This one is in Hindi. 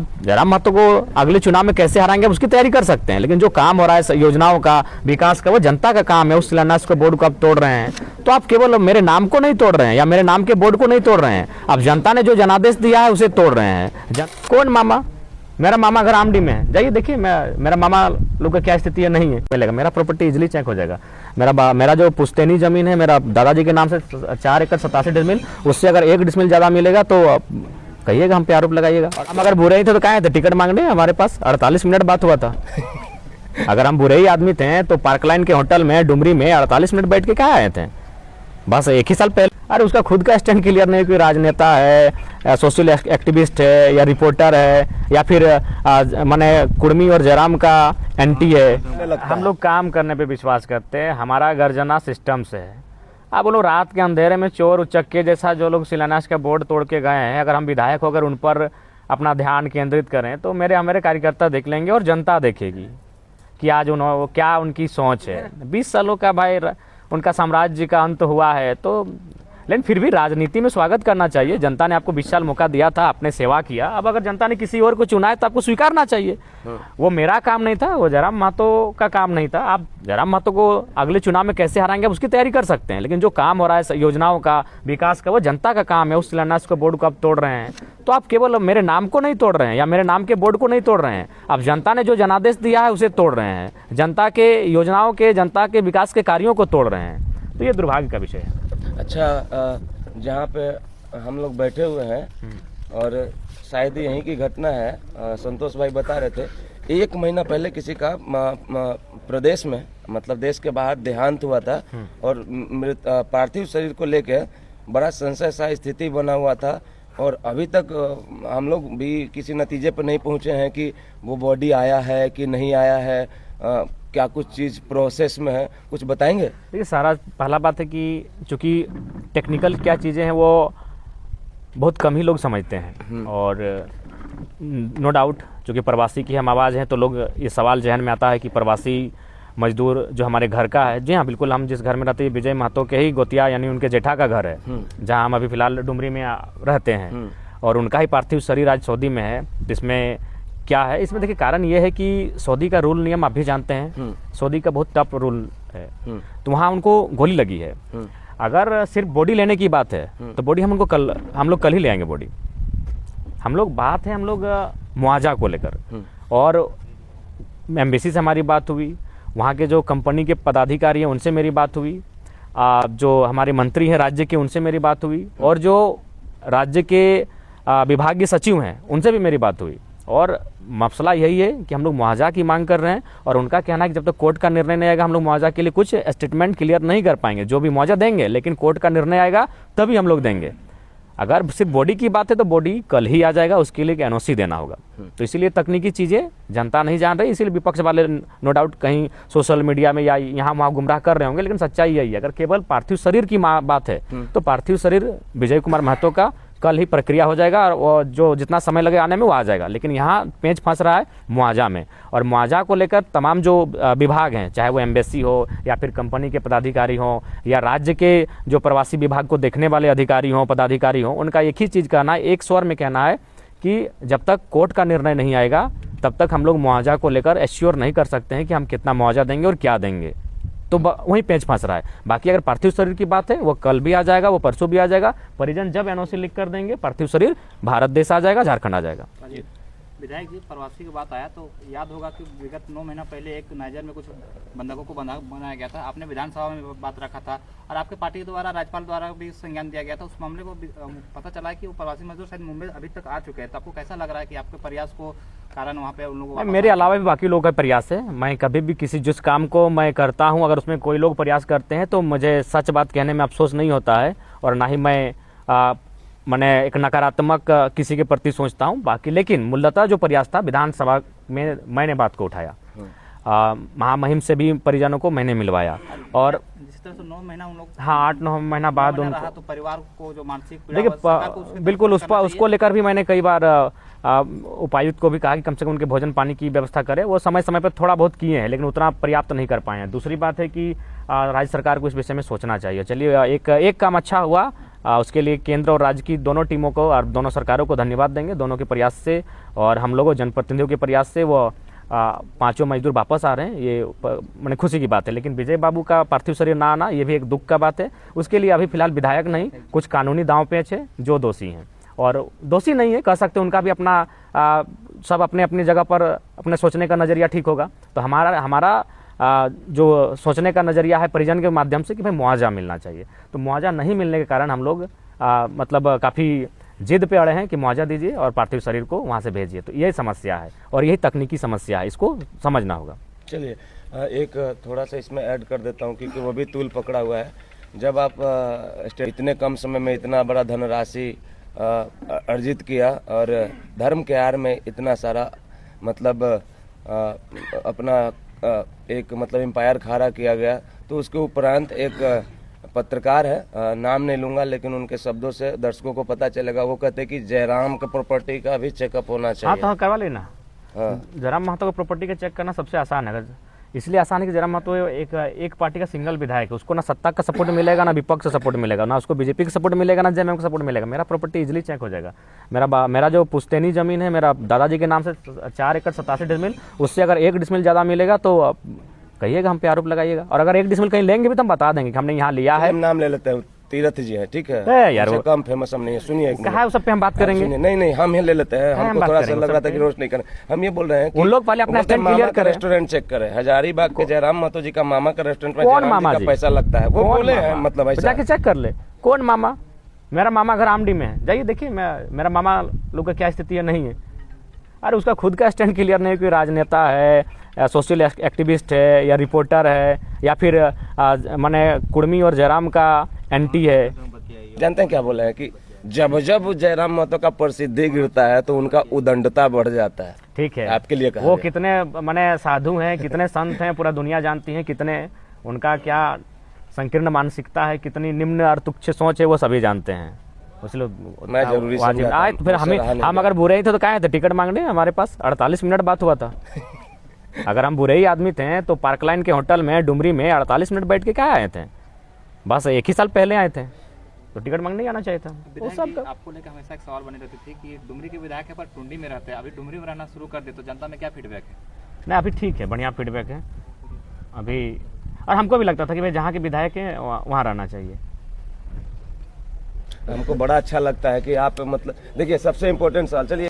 आप जयराम महतो को अगले चुनाव में कैसे हराएंगे उसकी तैयारी कर सकते हैं, लेकिन जो काम हो रहा है योजनाओं का, विकास का, वो जनता का काम है। उस शिलान्यास के बोर्ड को आप तोड़ रहे हैं, तो आप केवल मेरे नाम को नहीं तोड़ रहे हैं या मेरे नाम के बोर्ड को नहीं तोड़ रहे हैं, आप जनता ने जो जनादेश दिया है उसे तोड़ रहे हैं। कौन मामा? मेरा मामा घर आमडी में है, जाइए देखिए मेरा मामा लोग का क्या स्थिति है। नहीं है मिलेगा, मेरा प्रॉपर्टी इजिली चेक हो जाएगा। मेरा जो पुश्तैनी जमीन है मेरा दादाजी के नाम से 4 एकड़ 87 डिसमिल, उससे अगर 1 डिसमिल ज्यादा मिलेगा तो कहिएगा, हम पे आरोप लगाइएगा। हम अगर बुरे ही थे तो क्या थे, टिकट मांगने हमारे पास 48 मिनट बात हुआ था। अगर हम बुरे ही आदमी थे तो पार्कलाइन के होटल में डुमरी में 48 मिनट बैठ के क्या आए थे, बस 1 ही साल पहले। अरे उसका खुद का स्टैंड क्लियर नहीं, कोई राजनेता है, सोशल एक्टिविस्ट है या रिपोर्टर है या फिर माने कुर्मी और जयराम का एंटी है। हम लोग काम करने पे विश्वास करते हैं, हमारा गर्जना सिस्टम से है। अब वो लोग रात के अंधेरे में चोर उचक्के जैसा जो लोग शिलान्यास का बोर्ड तोड़ के गए हैं, अगर हम विधायक होकर उन पर अपना ध्यान केंद्रित करें तो मेरे कार्यकर्ता देख लेंगे और जनता देखेगी कि आज क्या उनकी सोच है। 20 सालों का भाई उनका साम्राज्य का अंत हुआ है, तो लेकिन फिर भी राजनीति में स्वागत करना चाहिए। जनता ने आपको 20 साल मौका दिया था, आपने सेवा किया। अब अगर जनता ने किसी और को चुना है तो आपको स्वीकारना चाहिए। वो मेरा काम नहीं था, वो जयराम महतो का काम नहीं था। आप जयराम महतो को अगले चुनाव में कैसे हराएंगे उसकी तैयारी कर सकते हैं, लेकिन जो काम हो रहा है योजनाओं का, विकास का, वो जनता का काम है। उस शिलान्यास के बोर्ड को आप तोड़ रहे हैं, तो आप केवल मेरे नाम को नहीं तोड़ रहे हैं या मेरे नाम के बोर्ड को नहीं तोड़ रहे हैं, आप जनता ने जो जनादेश दिया है उसे तोड़ रहे हैं, जनता के योजनाओं के, जनता के विकास के कार्यों को तोड़ रहे हैं। तो ये दुर्भाग्य का विषय है। अच्छा, जहाँ पे हम लोग बैठे हुए हैं और शायद यहीं की घटना है, संतोष भाई बता रहे थे 1 महीना पहले किसी का प्रदेश में, मतलब देश के बाहर देहांत हुआ था और पार्थिव शरीर को लेकर बड़ा संशय सा स्थिति बना हुआ था और अभी तक हम लोग भी किसी नतीजे पर नहीं पहुंचे हैं कि वो बॉडी आया है कि नहीं आया है, क्या कुछ चीज़ प्रोसेस में है, कुछ बताएंगे? देखिए, सारा पहला बात है कि चूँकि टेक्निकल क्या चीज़ें हैं वो बहुत कम ही लोग समझते हैं और नो डाउट चूँकि प्रवासी की हम आवाज़ हैं तो लोग ये सवाल जहन में आता है कि प्रवासी मजदूर जो हमारे घर का है। जी हाँ, बिल्कुल, हम जिस घर में रहते हैं विजय महतो के ही गोतिया यानी उनके जेठा का घर है, जहाँ हम अभी फिलहाल डुमरी में रहते हैं और उनका ही पार्थिव शरीर आज सऊदी में है। जिसमें क्या है, इसमें देखिए कारण ये है कि सऊदी का रूल नियम आप भी जानते हैं, सऊदी का बहुत टफ रूल है, तो वहाँ उनको गोली लगी है। अगर सिर्फ बॉडी लेने की बात है तो बॉडी हम लोग कल ही ले आएंगे बॉडी। हम लोग मुआवजा को लेकर और एम्बेसी से हमारी बात हुई, वहाँ के जो कंपनी के पदाधिकारी हैं उनसे मेरी बात हुई, जो हमारे मंत्री हैं राज्य के उनसे मेरी बात हुई और जो राज्य के विभागीय सचिव हैं उनसे भी मेरी बात हुई। और मसला यही है कि हम लोग मुआवजा की मांग कर रहे हैं और उनका कहना है कि जब तक कोर्ट का निर्णय नहीं आएगा हम लोग मुआवजा के लिए कुछ स्टेटमेंट क्लियर नहीं कर पाएंगे। जो भी मुआवजा देंगे लेकिन कोर्ट का निर्णय आएगा तभी हम लोग देंगे। अगर सिर्फ बॉडी की बात है तो बॉडी कल ही आ जाएगा, उसके लिए एनओसी देना होगा। तो इसीलिए तकनीकी चीज़ें जनता नहीं जान रही, इसीलिए विपक्ष वाले नो डाउट कहीं सोशल मीडिया में या यहाँ वहाँ गुमराह कर रहे होंगे, लेकिन सच्चाई यही है। अगर केवल पार्थिव शरीर की बात है तो पार्थिव शरीर विजय कुमार महतो का कल ही प्रक्रिया हो जाएगा और जो जितना समय लगे आने में वो आ जाएगा। लेकिन यहाँ पेंच फंस रहा है मुआवजा में, और मुआवजा को लेकर तमाम जो विभाग हैं, चाहे वो एम्बेसी हो या फिर कंपनी के पदाधिकारी हों या राज्य के जो प्रवासी विभाग को देखने वाले अधिकारी हों, पदाधिकारी हों, उनका एक ही चीज़ कहना है, एक स्वर में कहना है कि जब तक कोर्ट का निर्णय नहीं आएगा तब तक हम लोग मुआवजा को लेकर एश्योर नहीं कर सकते हैं कि हम कितना मुआवजा देंगे और क्या देंगे। तो वहीं पेंच फंस रहा है। बाकी अगर पार्थिव शरीर की बात है वो कल भी आ जाएगा, वो परसों भी आ जाएगा। परिजन जब एनओसी लिख कर देंगे पार्थिव शरीर भारत देश आ जाएगा, झारखंड आ जाएगा। विधायक जी, प्रवासी की बात आया तो याद होगा कि विगत 9 महीना पहले एक नाइजर में कुछ बंधकों को बनाया गया था, आपने विधानसभा में बात रखा था और आपके पार्टी द्वारा, राज्यपाल द्वारा भी संज्ञान दिया गया था। उस मामले को पता चला है कि वो प्रवासी मजदूर शायद मुंबई अभी तक आ चुके हैं, तो आपको कैसा लग रहा है कि आपके प्रयास को कारण वहाँ पे उन लोगों? मेरे अलावा भी बाकी लोगों का प्रयास है। मैं कभी भी जिस काम को मैं करता हूँ अगर उसमें कोई लोग प्रयास करते हैं तो मुझे सच बात कहने में अफसोस नहीं होता है और ना ही मैंने एक नकारात्मक किसी के प्रति सोचता हूँ। बाकी लेकिन मूलतः जो प्रयास था विधानसभा में मैंने बात को उठाया, महामहिम से भी परिजनों को मैंने मिलवाया और जिस तरह से 9 महीना उन लोग, हाँ 8-9 महीना बाद उनको, तो परिवार को जो मानसिक देखिए बिल्कुल उसको लेकर भी मैंने कई बार उपायुक्त को भी कहा कि कम से कम उनके भोजन पानी की व्यवस्था करें। वो समय समय पर थोड़ा बहुत किए हैं लेकिन उतना पर्याप्त नहीं कर पाए हैं। दूसरी बात है कि राज्य सरकार को इस विषय में सोचना चाहिए। चलिए एक काम अच्छा हुआ उसके लिए केंद्र और राज्य की दोनों टीमों को और दोनों सरकारों को धन्यवाद देंगे, दोनों के प्रयास से और हम लोगों जनप्रतिनिधियों के प्रयास से वो पांचों मजदूर वापस आ रहे हैं। ये मैंने खुशी की बात है। लेकिन विजय बाबू का पार्थिव शरीर ना आना ये भी एक दुख का बात है। उसके लिए अभी फिलहाल विधायक नहीं, कुछ कानूनी दांव पेच है जो दोषी हैं और दोषी नहीं है कह सकते, उनका भी अपना सब अपने अपनी जगह पर अपने सोचने का नज़रिया ठीक होगा। तो हमारा जो सोचने का नज़रिया है परिजन के माध्यम से कि भाई मुआवजा मिलना चाहिए। तो मुआवजा नहीं मिलने के कारण हम लोग मतलब काफ़ी जिद पे अड़े हैं कि मुआवजा दीजिए और पार्थिव शरीर को वहाँ से भेजिए। तो यही समस्या है और यही तकनीकी समस्या है, इसको समझना होगा। चलिए एक थोड़ा सा इसमें ऐड कर देता हूँ क्योंकि वो भी तूल पकड़ा हुआ है। जब आप इतने कम समय में इतना बड़ा धनराशि अर्जित किया और धर्म के आड़ में इतना सारा मतलब अपना एक मतलब एम्पायर खड़ा किया गया, तो उसके उपरांत एक पत्रकार है, नाम नहीं लूंगा लेकिन उनके शब्दों से दर्शकों को पता चलेगा, वो कहते हैं कि जयराम का प्रॉपर्टी का भी चेकअप होना चाहिए। हाँ तो करवा लेना। जयराम महतो का प्रॉपर्टी का चेक करना सबसे आसान है। इसलिए आसान है कि जयराम महतो एक पार्टी का सिंगल विधायक है, उसको ना सत्ता का सपोर्ट मिलेगा ना विपक्ष का सपोर्ट मिलेगा, ना उसको बीजेपी का सपोर्ट मिलेगा ना जेएमएम का सपोर्ट मिलेगा। मेरा प्रॉपर्टी इजीली चेक हो जाएगा। मेरा जो पुश्तैनी जमीन है मेरा दादाजी के नाम से 4 एकड़ 87 डिसमिल, उससे अगर 1 डिसमिल ज़्यादा मिलेगा तो कहिएगा, हम पे आरोप लगाइएगा। और अगर 1 डिसमिल कहीं लेंगे भी तो हम बता देंगे कि हमने यहाँ लिया है। नाम ले लेते हैं, तीरथ जी है, ठीक है यार, वो कम फेमस हम नहीं है। सुनिए कहा है, उस सब पे हम बात करेंगे। नहीं हम ही ले लेते हैं, हमको थोड़ा सा लग रहा था कि रोस्ट नहीं करें। हम ये बोल रहे हैं कि उन लोग पहले अपना स्टैंड क्लियर करें। रेस्टोरेंट चेक करें, हजारीबाग के जयराम महतो जी का मामा का रेस्टोरेंट में कौन मामा जी? पैसा लगता है, वो बोले हैं मतलब ऐसा। जाके चेक कर ले कौन मामा। मेरा मामा घर आमडी में है, जाइए देखिए मेरा मामा लोग का क्या स्थिति है, नहीं है। अरे उसका खुद का स्टैंड क्लियर नहीं, कोई राजनेता है, सोशल एक्टिविस्ट है या रिपोर्टर है या फिर माने कुर्मी और जयराम का एंटी है। जानते हैं क्या बोले हैं कि जब जब जयराम महतो का प्रसिद्धि गिरता है तो उनका उदंडता बढ़ जाता है। ठीक है, आपके लिए वो कितने माने साधु हैं, कितने संत हैं, पूरा दुनिया जानती है, कितने उनका क्या संकीर्ण मानसिकता है, कितनी निम्न और तुच्छ सोच है, वो सभी जानते हैं। इसलिए मैं जरूरी आए तो फिर हम अगर बुरे ही थे तो क्या थे टिकट मांगने, हमारे पास 48 मिनट बात हुआ था। अगर हम बुरे ही आदमी थे तो पार्क लाइन के होटल में डुमरी में 48 मिनट बैठ के क्या आए थे, बस 1 ही साल पहले आए थे, तो टिकट मांगने आना चाहिए था। वो सब आपको लेकर हमेशा एक सवाल बनी रहती थी कि डुमरी के विधायक है पर टुंडी में रहते हैं, अभी डुमरी में रहना शुरू कर दे तो जनता में क्या फीडबैक है? नहीं अभी ठीक है, बढ़िया फीडबैक है अभी। और हमको भी लगता था कि भाई जहाँ के विधायक हैं वहाँ रहना चाहिए। हमको बड़ा अच्छा लगता है कि आप मतलब देखिए सबसे इम्पोर्टेंट सवाल, चलिए